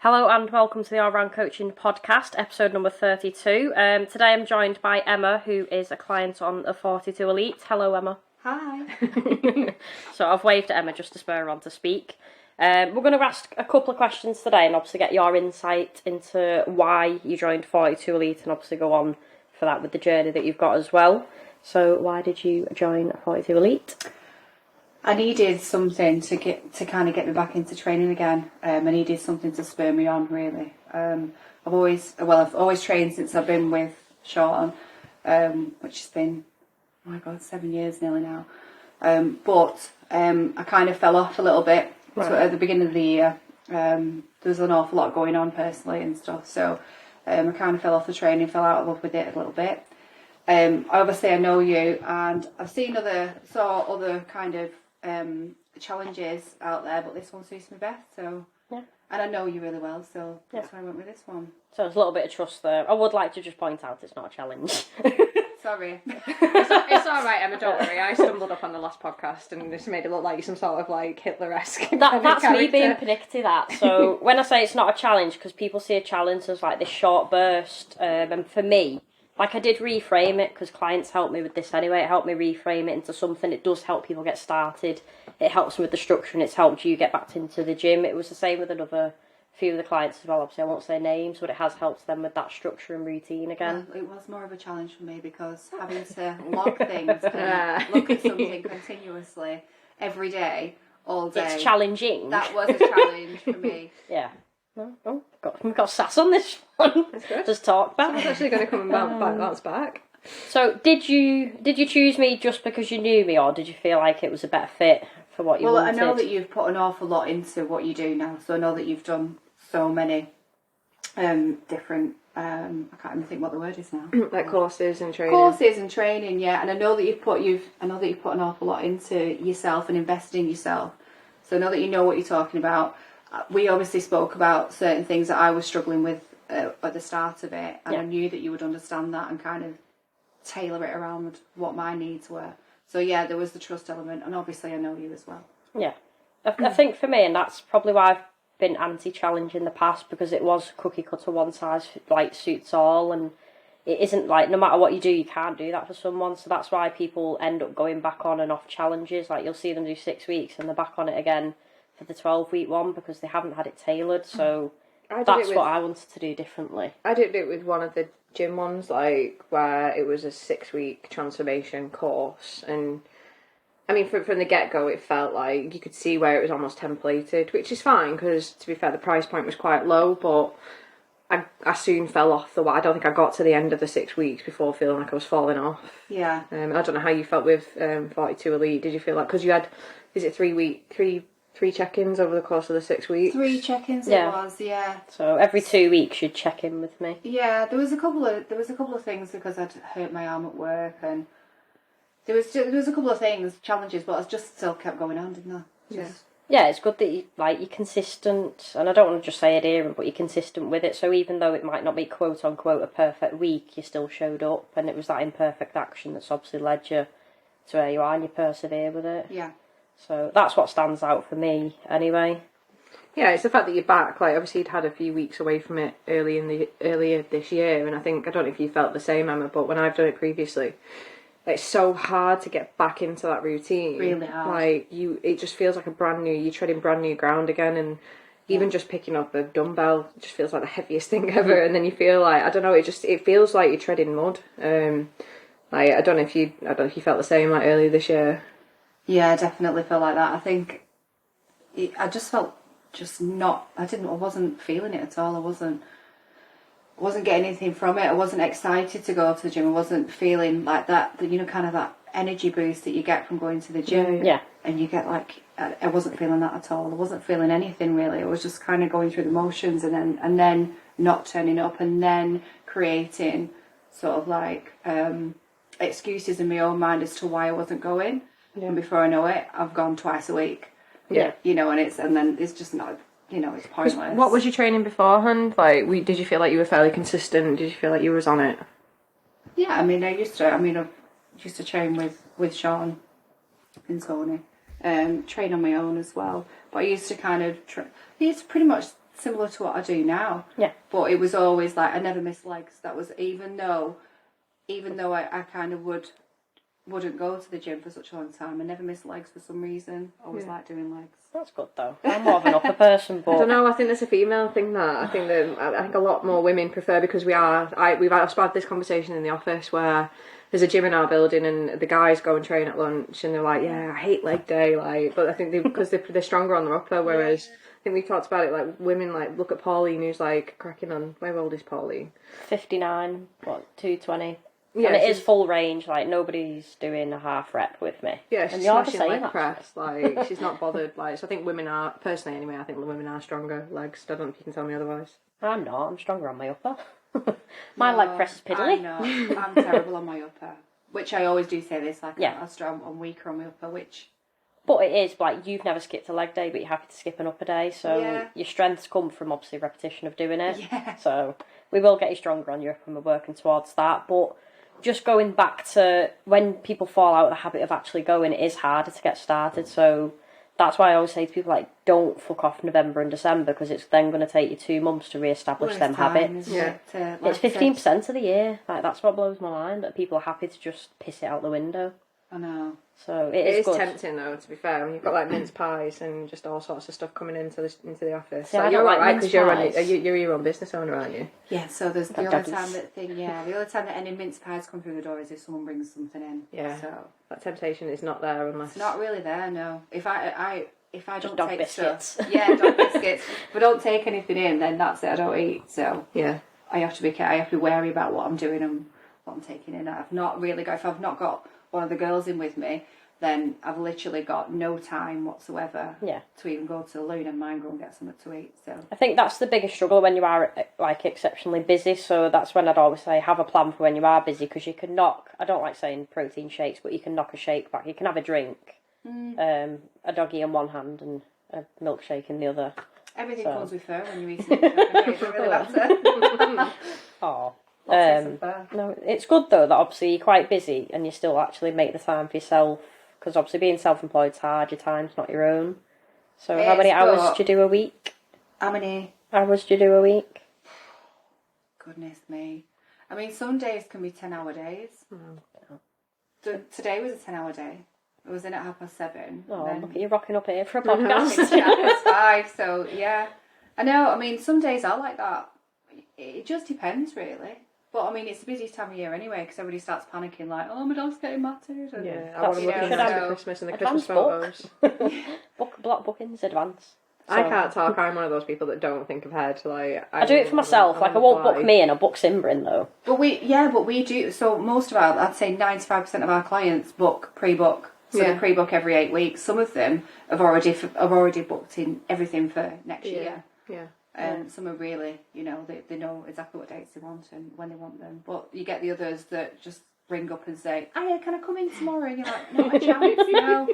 Hello and welcome to the All Round Coaching Podcast, episode number 32. Today I'm joined by Emma, who is a client on the 42 Elite. Hello, Emma. Hi. So I've waved at Emma just to spur her on to speak. We're going to ask a couple of questions today and obviously get your insight into why you joined 42 Elite and obviously go on for that with the journey that you've got as well. So why did you join 42 Elite? I needed something to kind of get me back into training again. I needed something to spur me on, really. I've always trained since I've been with Sean, which has been, 7 years nearly now. But I kind of fell off a little bit. Right. So at the beginning of the year, there was an awful lot going on personally and stuff. So I kind of fell off the training, fell out of love with it a little bit. Obviously I know you, and I've seen other kind of challenges out there, but this one suits me best. So yeah, and I know you really well, so that's why I went with this one. So there's a little bit of trust there. I would like to just point out it's not a challenge. Sorry. It's all right, Emma, don't worry. I stumbled up on the last podcast and this made it look like some sort of like Hitler-esque That's me being pernickety, that. So when I say it's not a challenge, because people see a challenge as like this short burst, and for me, like I did reframe it because clients helped me with this anyway. It helped me reframe it into something. It does help people get started. It helps them with the structure and it's helped you get back into the gym. It was the same with another few of the clients as well. Obviously I won't say names, but it has helped them with that structure and routine again. Well, it was more of a challenge for me because having to log things and look at something continuously every day, all day. It's challenging. That was a challenge for me. Yeah. Oh, we've got sass on this one. That's good. Just talk back. Someone's actually going to come and bounce back. So did you choose me just because you knew me, or did you feel like it was a better fit for what you wanted? Well, I know that you've put an awful lot into what you do now, so I know that you've done so many different. I can't even think what the word is now. Like courses and training. Yeah. And I know that you've put an awful lot into yourself and invested in yourself. So I know that you know what you're talking about. We obviously spoke about certain things that I was struggling with at the start of it, and I knew that you would understand that and kind of tailor it around what my needs were. So yeah, there was the trust element, and obviously I know you as well. Yeah, I think for me, and that's probably why I've been anti-challenge in the past, because it was cookie cutter, one size like suits all, and it isn't like no matter what you do, you can't do that for someone. So that's why people end up going back on and off challenges. Like you'll see them do 6 weeks and they're back on it again for the 12-week one because they haven't had it tailored. So that's what I wanted to do differently. I did it with one of the gym ones, like where it was a 6-week transformation course, and I mean from the get-go it felt like you could see where it was almost templated, which is fine because to be fair the price point was quite low, but I soon fell off the. I don't think I got to the end of the 6 weeks before feeling like I was falling off. Yeah. I don't know how you felt with 42 Elite. Did you feel like, because you had, is it 3 check-ins over the course of the 6 weeks? 3 check-ins it was, yeah. So every 2 weeks you'd check in with me. Yeah, there was a couple of things because I'd hurt my arm at work, and there was a couple of challenges, but I just still kept going on, didn't I? Yeah, it's good that you're consistent, and I don't want to just say adherent, but you're consistent with it. So even though it might not be quote unquote a perfect week, you still showed up, and it was that imperfect action that's obviously led you to where you are, and you persevere with it. Yeah. So that's what stands out for me, anyway. Yeah, it's the fact that you're back. Like obviously you'd had a few weeks away from it earlier this year, and I don't know if you felt the same, Emma, but when I've done it previously, it's so hard to get back into that routine. Really hard. Like it just feels like you're treading brand new ground again, and even just picking up a dumbbell just feels like the heaviest thing ever. And then you feel like, I don't know, it feels like you're treading mud. Like I don't know if you felt the same like earlier this year. Yeah, I definitely felt like that. I think I just felt I wasn't feeling it at all. I wasn't getting anything from it. I wasn't excited to go to the gym. I wasn't feeling like that, kind of that energy boost that you get from going to the gym. Yeah. And you get like, I wasn't feeling that at all. I wasn't feeling anything really. I was just kind of going through the motions and then not turning up and then creating sort of like excuses in my own mind as to why I wasn't going. Yeah. And before I know it, I've gone twice a week. Yeah. And then it's just not, it's pointless. What was your training beforehand? Like, did you feel like you were fairly consistent? Did you feel like you was on it? Yeah, I used to train with Sean and Tony, train on my own as well. But I used to kind of, I used to pretty much similar to what I do now. Yeah. But it was always like I never missed legs. That was even though I kind of wouldn't go to the gym for such a long time. I never missed legs for some reason. I always liked doing legs. That's good though. I'm more of an upper person, I but don't know. I think there's a female thing that I think a lot more women prefer because we've had this conversation in the office where there's a gym in our building and the guys go and train at lunch and they're like, yeah, I hate leg day, like, but I think because they're stronger on their upper, whereas I think we talked about it like women like look at Pauline who's like cracking on. How old is Pauline? 59, 220. Yeah, and it is full range, like nobody's doing a half rep with me. Yeah, and she's you're the smashing same, leg actually. press. Like she's not bothered. Like so, I think women are personally anyway. I think the women are stronger legs. I don't know if you can tell me otherwise. I'm not. I'm stronger on my upper. My leg press is piddly. I'm not. I'm terrible on my upper. Which I always do say this, like Yeah. I'm weaker on my upper, which But it is like you've never skipped a leg day, but you're happy to skip an upper day. So Yeah. your strengths come from obviously repetition of doing it. Yeah. So we will get you stronger on your upper, and we're working towards that. But just going back to when people fall out of the habit of actually going, it is harder to get started. So that's why I always say to people like, don't fuck off November and December because it's then going to take you 2 months to re-establish well, them it's time, habits. isn't Yeah. it, to, It's like I said, 15% of the year. Like that's what blows my mind, that people are happy to just piss it out the window. I know. So It is is good. tempting though, to be fair. I mean, you've got like mince pies and just all sorts of stuff coming into the office. See, I Like, don't you're like alright mince because pies. you're your own business owner, aren't you? Yeah, so there's the Got only doggies. time the only time that any mince pies come through the door is if someone brings something in. Yeah. So That temptation is not there unless it's not really there, no. If I Just don't dog take biscuits. stuff, yeah, dog biscuits. If I don't take anything in, then that's it. I don't eat. So Yeah. I have to be wary about what I'm doing and what I'm taking in. If I've not got one of the girls in with me, then I've literally got no time whatsoever Yeah. to even go to the loo and mind go and get something to eat. So I think that's the biggest struggle when you are like exceptionally busy. So that's when I'd always say have a plan for when you are busy because you can knock. I don't like saying protein shakes, but you can knock a shake back. You can have a drink, a doggy in one hand and a milkshake in the other. everything So. comes with fur when you're eating it. It doesn't really matter. Oh, Lots of fur. no, it's good though that obviously you're quite busy and you still actually make the time for yourself because obviously being self-employed is hard. Your time's not your own. So how many It's hours got- do you do a week? How many? Hours do you do a week? Goodness me. I mean, some days can be 10-hour days. Today was a 10-hour day. I was in at 7:30. Oh, then look at you rocking up here for a finished podcast. at 5. So yeah, I know. I mean, some days are like that. It just depends, really. But I mean, it's the busiest time of year anyway because everybody starts panicking, like, "Oh, my dog's getting matted." And, Yeah, I That's- want to you look know, at should the have Christmas and the advance Christmas photos. Block bookings advance. I So- can't talk. I'm one of those people that don't think ahead. Like I do it for myself. Like I won't book me in. I book Simber though. But we do. So most of I'd say 95% of our clients pre-book. So Yeah. they pre-book every 8 weeks. Some of them have already booked in everything for next year. Yeah. Some are really, they know exactly what dates they want and when they want them. But you get the others that just ring up and say, "Hiya, can I come in tomorrow?" And you're like, "Not a chance, no."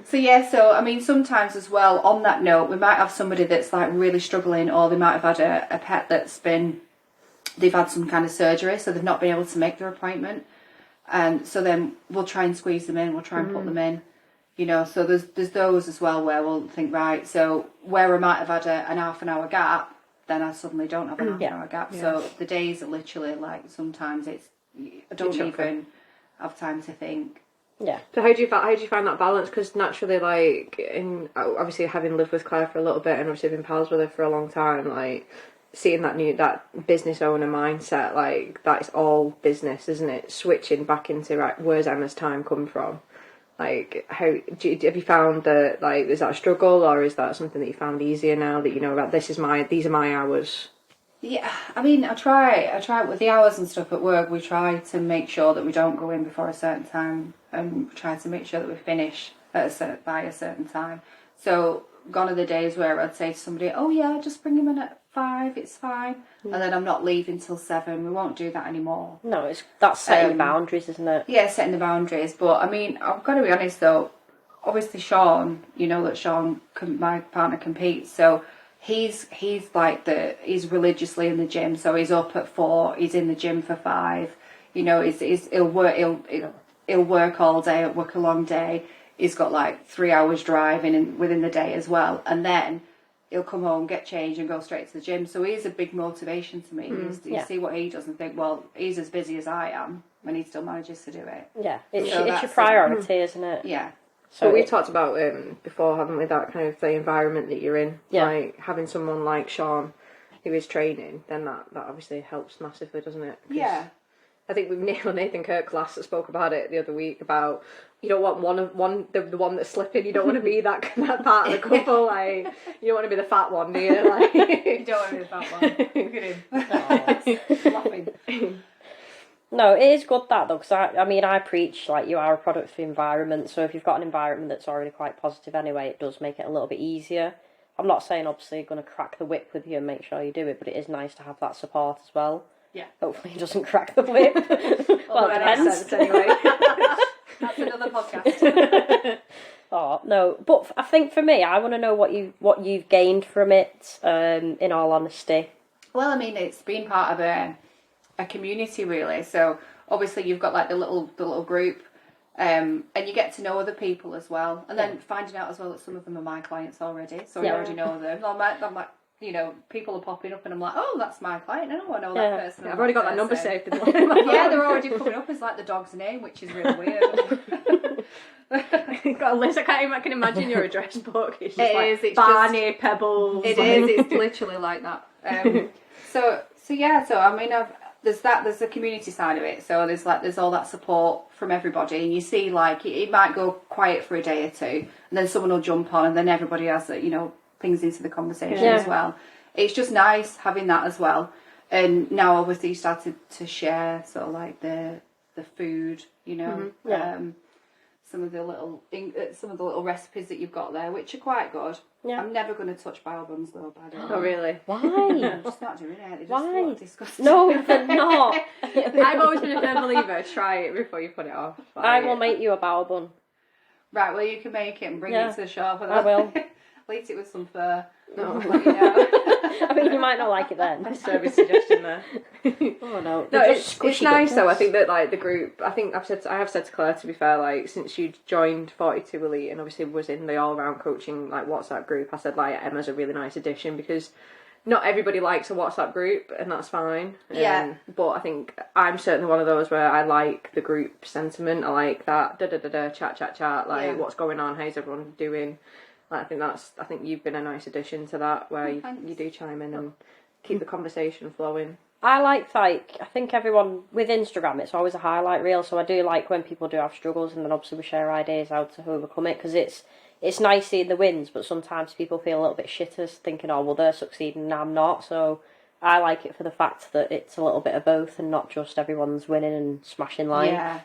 So yeah, so I mean, sometimes as well. On that note, we might have somebody that's like really struggling, or they might have had a pet they've had some kind of surgery, so they've not been able to make their appointment, and so then we'll try and squeeze them in. We'll try and put them in. So there's those as well where we'll think, right, so where I might have had an half an hour gap, then I suddenly don't have an half an hour gap. Yeah. So the days are literally like sometimes I don't You're even have time to think. Yeah. So how do you find that balance? Because naturally, like obviously having lived with Claire for a little bit and obviously been pals with her for a long time, like seeing that business owner mindset, like that's all business, isn't it? Switching back into right, where's Emma's time come from? Like, have you found that, like, is that a struggle or is that something that you found easier now that you know about these are my hours? Yeah, I mean, I try with the hours and stuff at work. We try to make sure that we don't go in before a certain time, and try to make sure that we finish by a certain time. So gone are the days where I'd say to somebody, "Oh yeah, just bring him in at 5. It's fine," and then I'm not leaving till 7. We won't do that anymore. No, that's setting boundaries, isn't it? Yeah, setting the boundaries. But I mean, I've got to be honest though. Obviously, Sean, that Sean, my partner, competes. So he's religiously in the gym. So he's up at 4. He's in the gym for 5. He'll work all day. Work a long day. He's got like 3 hours driving within the day as well, and then he'll come home, get changed, and go straight to the gym. So he's a big motivation to me. You see what he does and think, well, he's as busy as I am, and he still manages to do it. Yeah, it's So your that's priority, isn't it? Yeah. So But we've talked about before, haven't we, that kind of the environment that you're in. Yeah. Like having someone like Sean who is training, then that obviously helps massively, doesn't it? 'Cause Yeah. I think with Nathan Kirk last spoke about it the other week about you don't want the one that's slipping. You don't want to be that part of the couple. Like you don't want to be the fat one, do you? Like You don't want to be the fat one. Look at him. Laughing. No, it is good that though, because I preach like you are a product of the environment. So if you've got an environment that's already quite positive anyway, it does make it a little bit easier. I'm not saying obviously you're going to crack the whip with you and make sure you do it, but it is nice to have that support as well. Yeah. Hopefully he doesn't crack the whip. Well, it depends. Anyway. That's another podcast. Oh no, but I think for me, I want to know what you've gained from it. In all honesty. Well, I mean, it's been part of a community really. So obviously you've got like the little group, and you get to know other people as well. And then finding out as well that some of them are my clients already, so I already know them. I'm like, you know, people are popping up and I'm like, oh, that's my client. I know that person. I've already got that number saved. In the Yeah, they're already coming up as like the dog's name, which is really weird. You've got a list. I can imagine your address book. It's just It's Barney, Pebbles. It is. It's literally like that. So I mean, there's the community side of it. So there's all that support from everybody, and you see like it might go quiet for a day or two, and then someone will jump on, and then everybody has things into the conversation as well. It's just nice having that as well. And now obviously you started to share sort of like the food, some of the little recipes that you've got there, which are quite good. Yeah. I'm never going to touch bao buns though, by the way. Oh really? Why? I'm just not doing it. They just Why? look disgusting. No, they're not. I've always been a firm believer. Try it before you put it off. Like, I will make you a bao bun. Right, well you can make it and bring it to the shop. And I will. I'll eat it with some fur. No. Let you know. I mean, you might not like it then. service suggestion there. Oh no. No, it's nice though. I think that like the group. I think I have said to Claire, to be fair, like since you joined 42 Elite and obviously was in the all round coaching like WhatsApp group, I said like Emma's a really nice addition because not everybody likes a WhatsApp group and that's fine. Yeah. But I think I'm certainly one of those where I like the group sentiment. I like that chat. Like what's going on? How's everyone doing? I think you've been a nice addition to that, where you do chime in and keep the conversation flowing. I think everyone with Instagram, it's always a highlight reel. So I do like when people do have struggles, and then obviously we share ideas how to overcome it, because it's nice seeing the wins, but sometimes people feel a little bit shitters, thinking, oh well, they're succeeding and I'm not. So I like it for the fact that it's a little bit of both, and not just everyone's winning and smashing life. Yeah.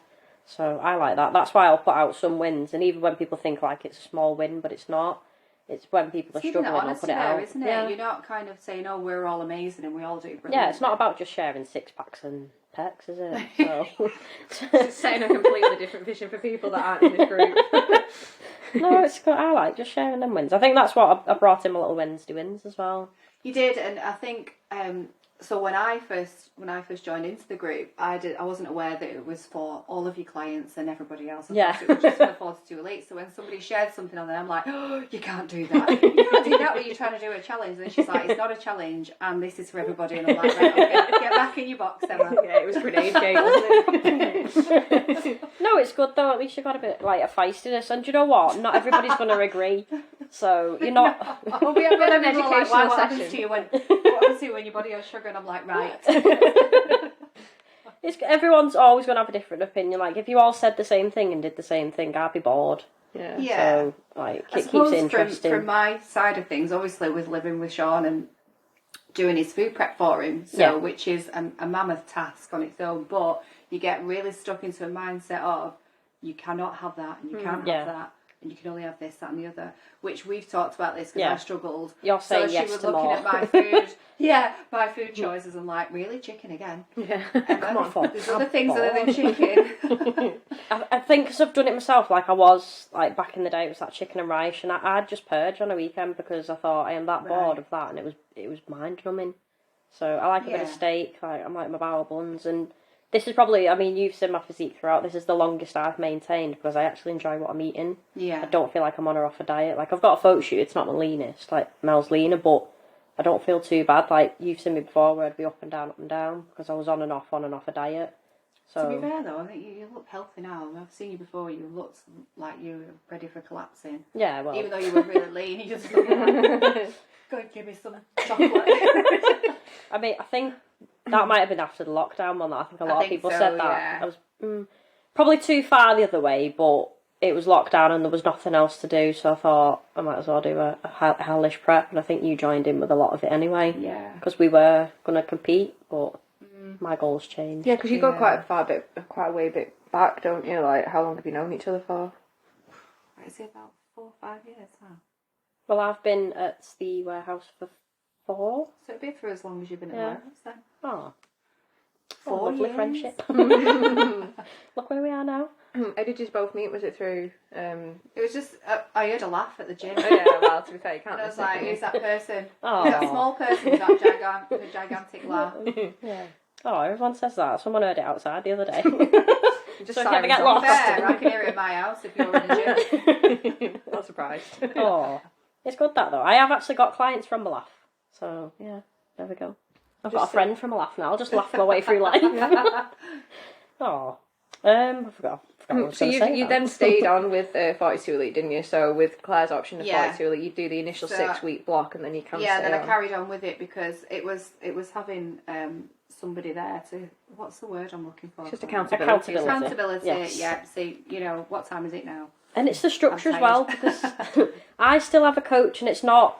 So I like that. That's why I'll put out some wins, and even when people think like it's a small win, but it's not. It's when people are struggling, I'll put it out. Isn't it? Yeah. You're not kind of saying, "Oh, we're all amazing and we all do brilliant." Yeah, it's not about just sharing six packs and pecs, is it? So It's setting a completely different vision for people that aren't in this group. no, it's good. I like just sharing them wins. I think that's what I brought him a little Wednesday wins as well. You did, and I think so. When I first joined into the group, I wasn't aware that it was for all of your clients and everybody else. I thought it was just for 42 Elite. So when somebody shared something on there, I'm like, oh, you can't do that. You can't do that when you're trying to do a challenge. And she's like, it's not a challenge, and this is for everybody. And I'm like, right, okay, get back in your box, Emma. Yeah, it was grenade gate, wasn't it? No, it's good though. At least you got a bit like a feistiness, and do you know what? Not everybody's going to agree. So you're not. Well, we have an educational educational what happens session. to you when what happens to you when your body has sugar? And I'm like, right. Everyone's always going to have a different opinion. Like if you all said the same thing and did the same thing, I'd be bored. Yeah. Yeah. So like I it keeps suppose it interesting. From my side of things, obviously with living with Sean and doing his food prep for him, so which is a mammoth task on its own, but you get really stuck into a mindset of you cannot have that and you can't have that. And you can only have this, that, and the other. Which we've talked about this because I struggled. You're saying so yes she was to looking more. at my food, my food choices, and like, really, chicken again? Yeah. Come on, there's other things other than chicken. I think because I've done it myself. Like I was like back in the day, it was that chicken and rice, and I'd just purge on a weekend because I thought I am that bored of that, and it was mind numbing. So I like a bit of steak. Like I like my bao buns, and This is probably, I mean, you've seen my physique throughout. This is the longest I've maintained because I actually enjoy what I'm eating. Yeah. I don't feel like I'm on or off a diet. Like, I've got a photo shoot, it's not the leanest. Like, Mel's leaner, but I don't feel too bad. Like, you've seen me before where I'd be up and down because I was on and off a diet. So, To be fair though, I think you look healthy now. I've seen you before. You looked like you were ready for collapsing. yeah, well. Even though you were really lean, you just looked like, go and give me some chocolate. I mean, I think that might have been after the lockdown one. I think a lot of people said that. Yeah. I was probably too far the other way, but it was lockdown and there was nothing else to do, so I thought I might as well do a hellish prep. And I think you joined in with a lot of it anyway. Yeah. Because we were going to compete, but my goals changed. Yeah, because you go quite a way bit back, don't you? Like, how long have you known each other for? Is it about 4 or 5 years now? Well, I've been at the warehouse for 4. So it'd be for as long as you've been at Yeah. warehouse then. Oh, 4 lovely years. friendship. Look where we are now. How did you both meet? Was it through? It was just I heard a laugh at the gym. Oh yeah, well, to be fair, you can't. And I was miss it, like, can you? who's that person? Oh. Who's that small person with that gigantic laugh? Yeah. Oh, everyone says that. Someone heard it outside the other day. Just So if you ever sirens get on. lost. Fair, I can hear it in my house if you're in the gym. Not surprised. Oh, it's good that though. I have actually got clients from Malaf. So, yeah, there we go. I've got a friend from Malaf now. I'll just laugh my way through life. Oh, I forgot what I was So going to say. you now. then stayed on with 42 Elite, didn't you? So with Claire's option of Yeah. 42 Elite, you do the initial So- 6-week block, and then you can Yeah, stay then on. I carried on with it because it was having somebody there to, what's the word I'm looking for? Just Sorry. accountability. Accountability, Yes. yeah. See, what time is it now? And it's the structure I'm as well, because I still have a coach, and it's not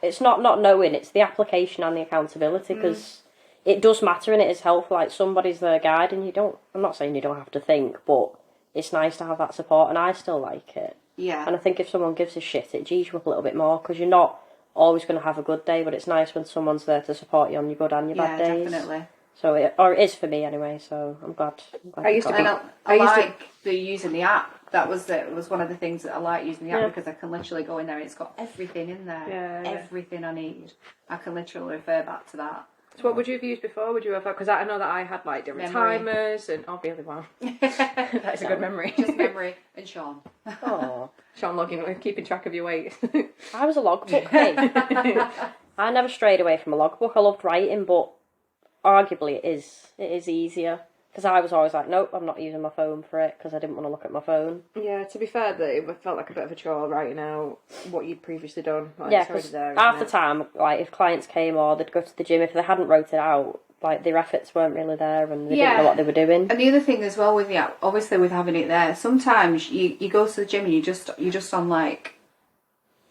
knowing, it's the application and the accountability, because it does matter and it is helpful. Like, somebody's there guiding you. I'm not saying you don't have to think, but it's nice to have that support, and I still like it. Yeah. And I think if someone gives a shit, it G's you up a little bit more, because you're not always going to have a good day, but it's nice when someone's there to support you on your good and your bad days. Definitely. So it is for me anyway, so I'm glad I used to got be- that. And I used to- like the using the app. That was it. Was one of the things that I like using the app Yeah. because I can literally go in there and it's got everything in there. Yeah. Everything I need. I can literally refer back to that. So what would you have used before? Would you have, because I know that I had like different Memory. timers and really wow, that's a good memory. Just memory and Sean. Oh, Sean logging, keeping track of your weight. I was a logbook kid. I never strayed away from a logbook. I loved writing, but arguably it is easier. Because I was always like, nope, I'm not using my phone for it because I didn't want to look at my phone. Yeah, to be fair, that it felt like a bit of a chore writing out what you'd previously done. Like, Yeah, it's already because there, isn't half the it? time, like, if clients came or they'd go to the gym, if they hadn't wrote it out, like, their efforts weren't really there and they didn't know what they were doing. And the other thing as well with the app, obviously with having it there, sometimes you go to the gym and you're just on like,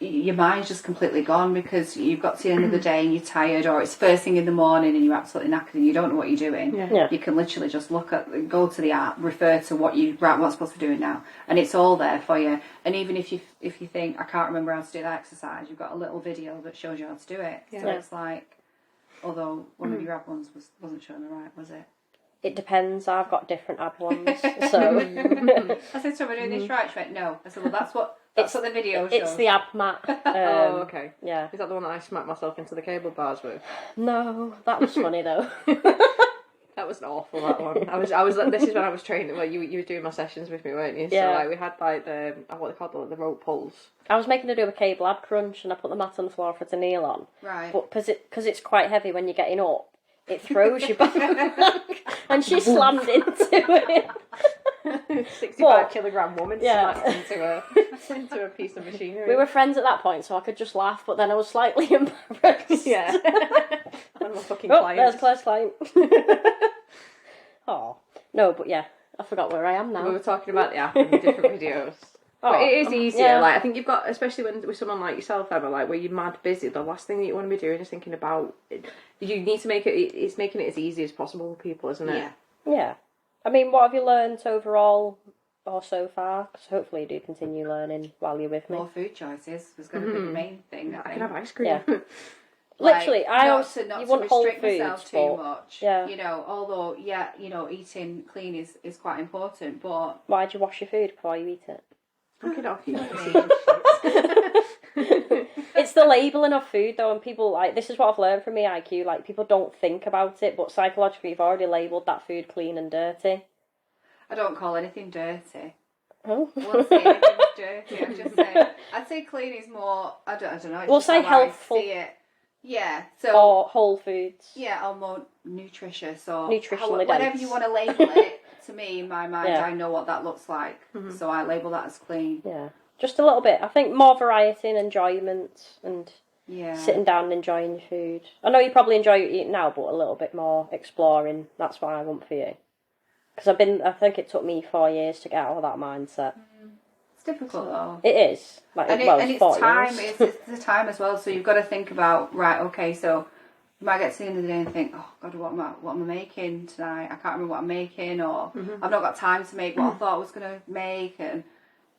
your mind's just completely gone because you've got to the end of the day and you're tired, or it's first thing in the morning and you're absolutely knackered and you don't know what you're doing. Yeah. You can literally just go to the app, refer to what I'm supposed to be doing now, and it's all there for you. And even if you think I can't remember how to do that exercise, you've got a little video that shows you how to do it. So Yeah. it's like, although one of your app ones wasn't showing me right, was it? It depends. I've got different ad ones, so I said to her, "Am I doing this right?" She went, "No." I said, "Well, that's what the video shows." it's the ad map. Oh, okay. Yeah. Is that the one that I smacked myself into the cable bars with? No, that was funny though. That was awful. That one. I was. This is when I was training. Well, you were doing my sessions with me, weren't you? Yeah. So like we had like the what they called the rope pulls. I was making her do a cable ab crunch and I put the mat on the floor for her to kneel on. Right. But because it's quite heavy when you're getting up, it throws you back. And she slammed into it. 65-kilogram woman Yeah. smacked into a piece of machinery. We were friends at that point, so I could just laugh, but then I was slightly embarrassed. yeah. One of my fucking Oh, clients. there's Claire's client. Oh. No, but yeah, I forgot where I am now. We were talking about the app and the different videos. Oh, But it is easier. yeah. Like I think you've got, especially when with someone like yourself, Emma, like where you're mad busy. The last thing that you want to be doing is thinking about. You need to make it. It's making it as easy as possible for people, isn't it? Yeah. Yeah. I mean, what have you learned overall or so far? Because hopefully you do continue learning while you're with me. More food choices was going to be the main thing. I I can think. have ice cream. Yeah. Like, Literally, I not always to, not you to wouldn't hold restrict foods, myself too but much. yeah. You know, although eating clean is quite important, but why do you wash your food before you eat it? Knock it off, you. It's the labelling of food though, and people like this is what I've learned from EIQ. Like people don't think about it, but psychologically, you've already labelled that food clean and dirty. I don't call anything dirty. Oh. I won't say anything's dirty. I'd say clean is more. I don't know. It's We'll just say how I healthful. see it. Yeah. So. Or whole foods. Yeah, or more nutritious, or Nutritionally whatever dense. you want to label it. To me, in my mind, Yeah. I know what that looks like, so I label that as clean. Yeah, just a little bit. I think more variety and enjoyment, and Yeah. sitting down and enjoying your food. I know you probably enjoy eating now, but a little bit more exploring. That's what I want for you. Because I think it took me 4 years to get out of that mindset. It's difficult though. It is. Like, And, well, and it's it's 4 time. years. It's the time as well. So you've got to think about, right? Okay, so you might get to the end of the day and think, oh God, what am I making tonight? I can't remember what I'm making, or I've not got time to make what I thought I was going to make. And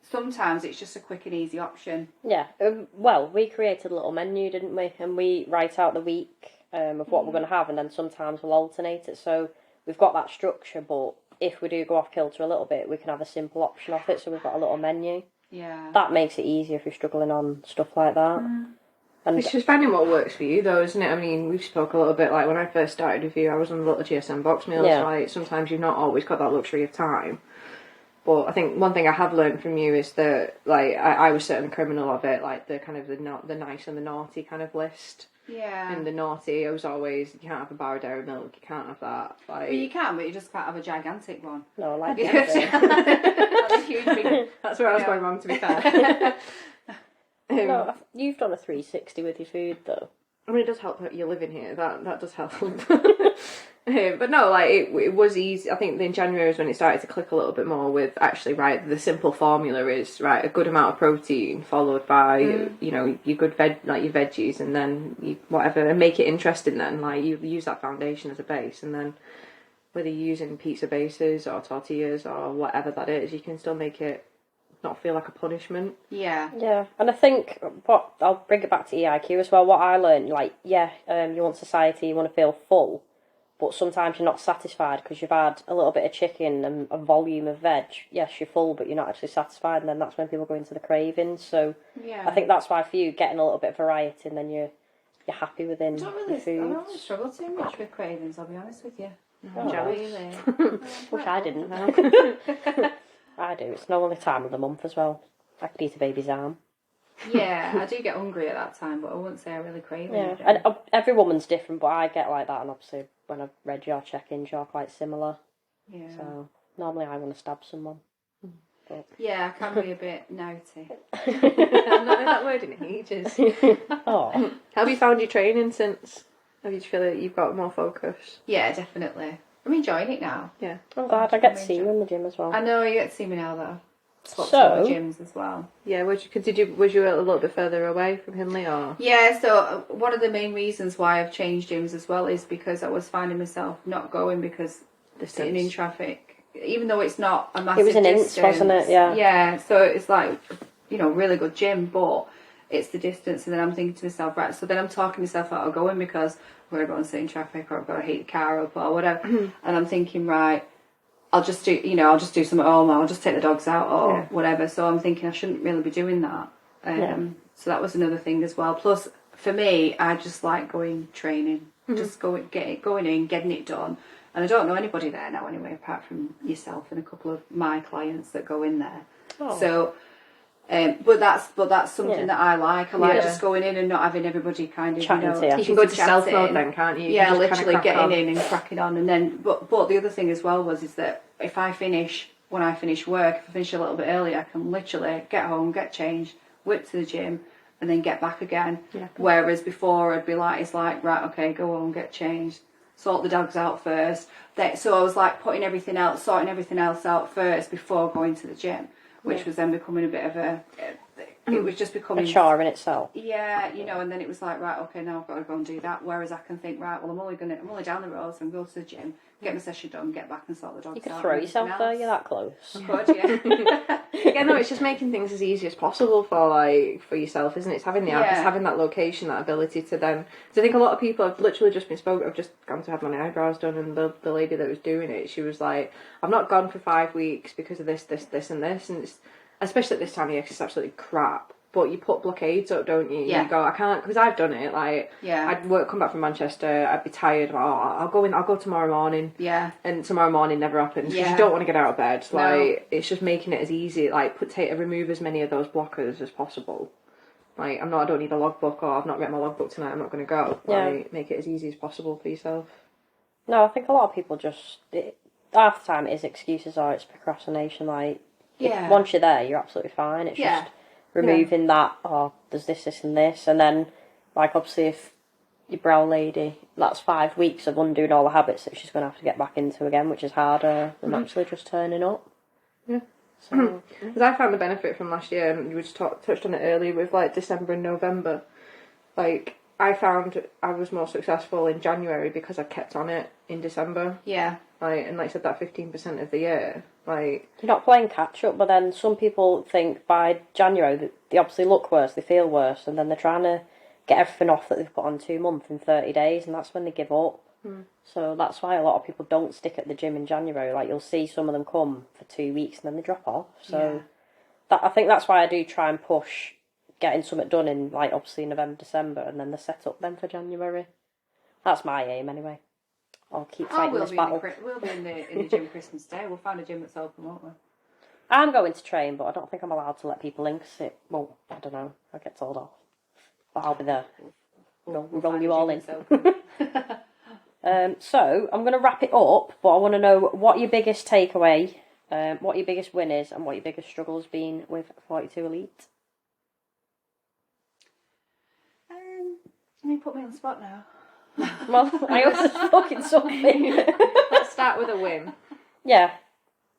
sometimes it's just a quick and easy option. Yeah. Well, we created a little menu, didn't we? And we write out the week of what we're going to have, and then sometimes we'll alternate it. So we've got that structure, but if we do go off kilter a little bit, we can have a simple option off it. So we've got a little menu. Yeah. That makes it easier if you're struggling on stuff like that. And It's just finding what works for you, though, isn't it? I mean, we've spoke a little bit, like, when I first started with you, I was on the little GSM box meals, Yeah. right? Sometimes you've not always got that luxury of time. But I think one thing I have learned from you is that, like, I was certainly criminal of it, like, the kind of the nice and the naughty kind of list. Yeah. And the naughty, I was always, you can't have a bar of dairy milk, you can't have that. Like, Well, you can, but you just can't have a gigantic one. no, I like That's it. a huge big. that's where I was Yeah. going wrong, to be fair. No, you've done a 360 with your food though. I mean, it does help that you're living here. That does help. But no, like it was easy. I think in January was when it started to click a little bit more with actually, right, the simple formula is, right, a good amount of protein followed by you know, your good like your veggies, and then you whatever, and make it interesting. Then like you use that foundation as a base, and then whether you're using pizza bases or tortillas or whatever that is, you can still make it not feel like a punishment. Yeah. Yeah, and I think what I'll bring it back to EIQ as well. What I learned, like, you want satiety, you want to feel full, but sometimes you're not satisfied because you've had a little bit of chicken and a volume of veg. Yes, you're full, but you're not actually satisfied, and then that's when people go into the cravings. So Yeah. I think that's why for you, getting a little bit of variety, and then you're happy within I don't your really food. struggle too much with cravings, I'll be honest with you. Oh. Really. Wish I didn't. I do. It's no only time of the month as well. I could eat a baby's arm. Yeah, I do get hungry at that time, but I wouldn't say I really crave Yeah, anything. and every woman's different, but I get like that, and obviously when I've read your check-ins, you're quite similar. Yeah. So normally I want to stab someone. Yeah, I can be a bit naughty. I've not heard that word in ages. Oh, How have you found your training since? Have you feel that you've got more focus? Yeah, definitely. I'm enjoying it now. Yeah. I'm glad I get to see you in the gym as well. I know you get to see me now though. Swapped So- to gyms as well. Yeah, was you a little bit further away from Hindley, or? Yeah, so one of the main reasons why I've changed gyms as well is because I was finding myself not going because sitting in traffic, even though it's not a massive It was an inch, distance. wasn't it? Yeah. Yeah, so it's like, you know, really good gym, but it's the distance, and then I'm thinking to myself, right, so then I'm talking myself out of going because I'm going to go and sit in traffic, or I've got to heat the car up or whatever, and I'm thinking, right, I'll just do some at home, or I'll just take the dogs out or whatever. So I'm thinking I shouldn't really be doing that. So that was another thing as well. Plus, for me, I just like going training, just going in, getting it done. And I don't know anybody there now anyway, apart from yourself and a couple of my clients that go in there. Oh. So, but that's something that I like. I like Yeah. just going in and not having everybody kind of Chatting to you. You can go to stealth chatting. mode then, can't you? You Yeah, can just literally kinda crack getting on. in and cracking on, and then but the other thing as well is that if I finish when I finish work, if I finish a little bit early, I can literally get home, get changed, whip to the gym, and then get back again. Yeah. Whereas before I'd be like, it's like, right, okay, go home, get changed, sort the dogs out first. So I was like sorting everything else out first before going to the gym, which was then becoming a bit of it was just a becoming chore in itself. yeah, you know, and then it was like, right, okay, now I've got to go and do that. Whereas I can think, right, well, I'm only down the road, so I'm going to the gym, get my session done, get back and sort the dogs You could out. throw and yourself everything there, else. you're that close. Could, yeah. Yeah, no, it's just making things as easy as possible for yourself, isn't it? It's having the app, it's having that location, that ability to then. Because I think a lot of people have literally just been spoken. I've just gone to have my eyebrows done, and the lady that was doing it, she was like, "I've not gone for 5 weeks because of this, and this," and it's especially at this time of year, 'cause it's absolutely crap. but you put blockades up, don't you? Yeah. You go, I can't, because I've done it. Like, Yeah. I'd come back from Manchester, I'd be tired. Oh, I'll go tomorrow morning. Yeah. And tomorrow morning never happens because Yeah. you don't want to get out of bed. No. Like, it's just making it as easy. Like, remove as many of those blockers as possible. Like, I don't need a logbook, or I've not read my logbook tonight, I'm not going to go. Yeah. Like, make it as easy as possible for yourself. No, I think a lot of people half the time it is excuses or it's procrastination. Like, Yeah. once you're there, you're absolutely fine. It's Yeah. just removing that, oh, there's this, and this. And then, like, obviously, if your brow lady, that's 5 weeks of undoing all the habits that she's going to have to get back into again, which is harder than actually just turning up. Yeah. So, Because I found the benefit from last year, and we just touched on it earlier with like December and November. Like, I found I was more successful in January because I kept on it in December. Yeah. Like, and like I said, that 15% of the year, like, you're not playing catch up, but then some people think by January that they obviously look worse, they feel worse, and then they're trying to get everything off that they've put on 2 months in 30 days, and that's when they give up. So that's why a lot of people don't stick at the gym in January. Like, you'll see some of them come for 2 weeks and then they drop off. So I think that's why I do try and push getting something done in, like, obviously November, December, and then the set up then for January. That's my aim anyway. I'll keep fighting we'll this be battle. we'll be in the gym Christmas Day. We'll find a gym that's open, won't we? I'm going to train, but I don't think I'm allowed to let people in because well, I don't know. I get told off. But I'll be there. We'll roll you all in. So I'm going to wrap it up, but I want to know what your biggest takeaway, what your biggest win is, and what your biggest struggle has been with 42 Elite. You put me on the spot now. Well, I also fucking something. let's start with a win. Yeah.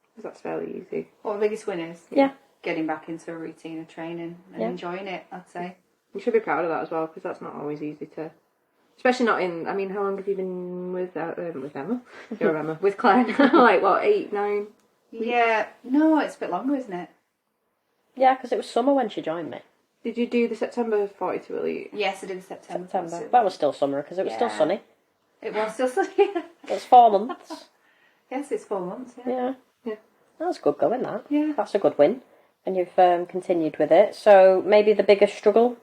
Because that's fairly easy. What the biggest win is? Yeah. Getting back into a routine of training and enjoying it, I'd say. You should be proud of that as well, because that's not always easy to... Especially not in... I mean, how long have you been with Emma? You're Emma. With Claire now? Like, what, 8, 9? Yeah. No, it's a bit longer, isn't it? Yeah, because it was summer when she joined me. Did you do the September 42 Elite? Yes, it is September. September. That was still summer because it was still Yeah. sunny. It was still sunny. It's 4 months. Yes, it's 4 months, Yeah. Yeah. That's good going, that. Yeah. That's a good win. And you've continued with it. So maybe the biggest struggle?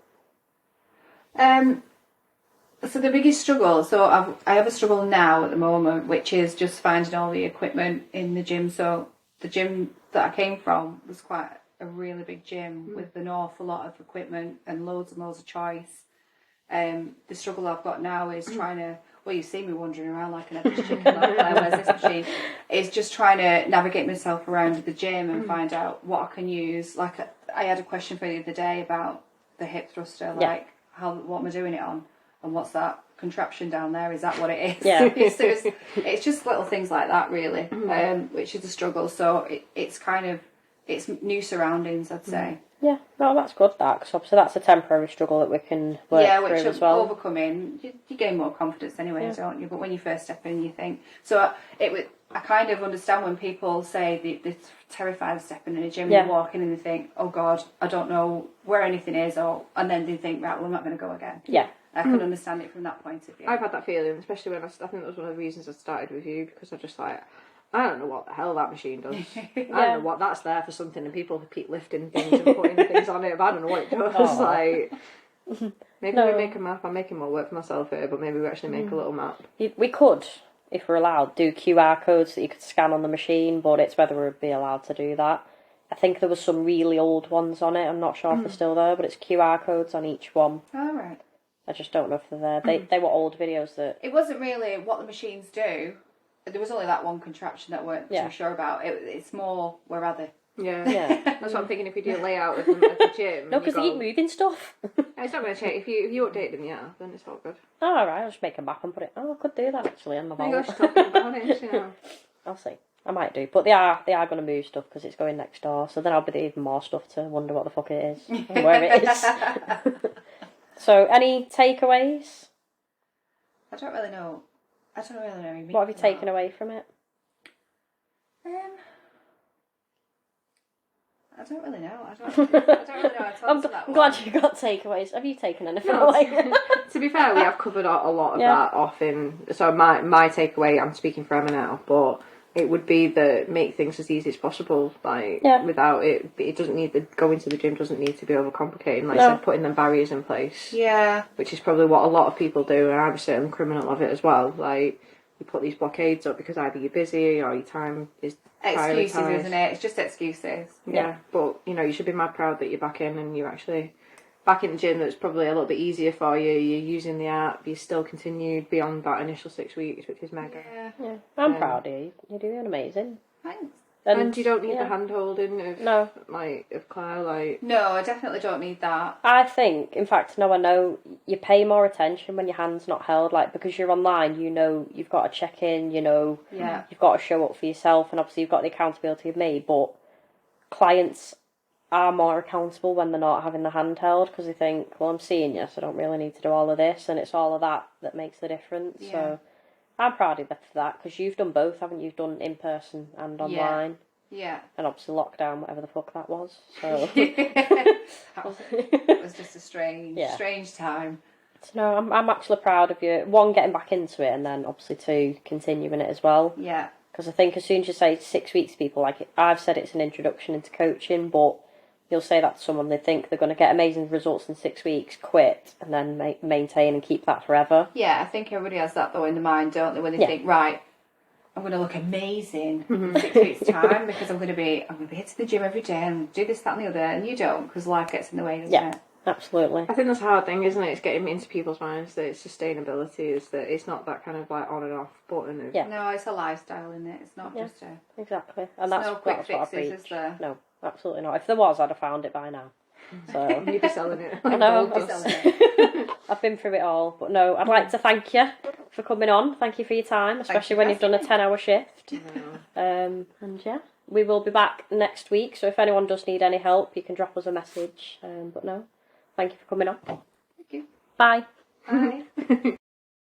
So the biggest struggle, I have a struggle now at the moment, which is just finding all the equipment in the gym. So the gym that I came from was quite a really big gym with an awful lot of equipment and loads and loads of choice. The struggle I've got now is trying to, well, you see me wandering around like an average chicken, like, where's this machine? Is just trying to navigate myself around the gym and find out what I can use. Like, I had a question for you the other day about the hip thruster, like, what am I doing it on? And what's that contraption down there? Is that what it is? Yeah. It's just little things like that, really, which is a struggle. So it's new surroundings, I'd say. Yeah, no, that's good, that, because obviously that's a temporary struggle that we can work through which as well. overcoming, you gain more confidence anyway, don't you? But when you first step in, you think... So I kind of understand when people say they're terrified of stepping in a gym and walking and they think, oh God, I don't know where anything is, and then they think, right, well, I'm not going to go again. Yeah. I can understand it from that point of view. I've had that feeling, especially when I think that was one of the reasons I started with you, because I just like, I don't know what the hell that machine does. I don't know what that's there for something, and people keep lifting things and putting things on it, but I don't know what it does. Like, maybe we make a map. I'm making more work for myself here, but maybe we actually make a little map. We could, if we're allowed, do QR codes that you could scan on the machine, but it's whether we'd be allowed to do that. I think there was some really old ones on it. I'm not sure if they're still there, but it's QR codes on each one. All right. I just don't know if they're there. They were old videos that... It wasn't really what the machines do. There was only that one contraption that weren't too sure about. It's more, where are they? Yeah. That's what I'm thinking. If you do a layout of them at the gym, No, because they keep moving stuff. it's not going to change. If you update them, then it's all good. Oh, alright, I'll just make a map and put it... Oh, I could do that actually on the Maybe wall. I should talk about it. You know. I'll see. I might do. But they are going to move stuff because it's going next door. So then I'll be even more stuff to wonder what the fuck it is and where it is. So, any takeaways? I don't really know. What have you taken away from it? I don't really know. I don't really know. I'm glad you got takeaways. Have you taken anything away? To be fair, we have covered a lot of that off in... So my takeaway, I'm speaking for Emma now, but it would be the make things as easy as possible. Like without it, it doesn't need going to the gym doesn't need to be overcomplicated. Like I said, putting them barriers in place. Yeah. Which is probably what a lot of people do, and I'm a certain criminal of it as well. Like you put these blockades up because either you're busy or your time is Excuses, prioritised. isn't it? It's just excuses. Yeah, but you should be mad proud that you're back in and you're actually back in the gym. That's probably a little bit easier for you. You're using the app. You still continued beyond that initial 6 weeks, which is mega. Yeah. I'm proud of you. You're doing amazing. Thanks. And you don't need the hand holding of of Claire. Like no, I definitely don't need that. I think, in fact, I know you pay more attention when your hand's not held. Like because you're online, you've got to check in. You've got to show up for yourself, and obviously you've got the accountability of me. But clients are more accountable when they're not having the handheld because they think, well, I'm seeing you, so I don't really need to do all of this, and it's all of that makes the difference. Yeah. So I'm proud of you for that because you've done both, haven't you? You've done in person and online. Yeah. And obviously lockdown, whatever the fuck that was. So it was just a strange time. So no, I'm actually proud of you. One, getting back into it, and then obviously two, continuing it as well. Yeah. Because I think as soon as you say 6 weeks to people, like I've said, it's an introduction into coaching, but you'll say that to someone, they think they're going to get amazing results in 6 weeks, quit, and then maintain and keep that forever. Yeah, I think everybody has that though in the mind, don't they? When they think, right, I'm going to look amazing in 6 weeks' time because I'm going to be here to the gym every day and do this, that, and the other, and you don't because life gets in the way, doesn't it? Absolutely. I think that's a hard thing, isn't it? It's getting into people's minds that it's sustainability, is that it's not that kind of like on and off button. No, it's a lifestyle, isn't it? It's not just a... Exactly. And that's no quick what I fixes, preach. is there? No, absolutely not. If there was, I'd have found it by now. So you'd be selling it. I know. selling it. I've been through it all. But no, I'd like to thank you for coming on. Thank you for your time, especially when you've done a 10-hour shift. And yeah, we will be back next week. So if anyone does need any help, you can drop us a message. But no, thank you for coming on. Thank you. Bye. Bye.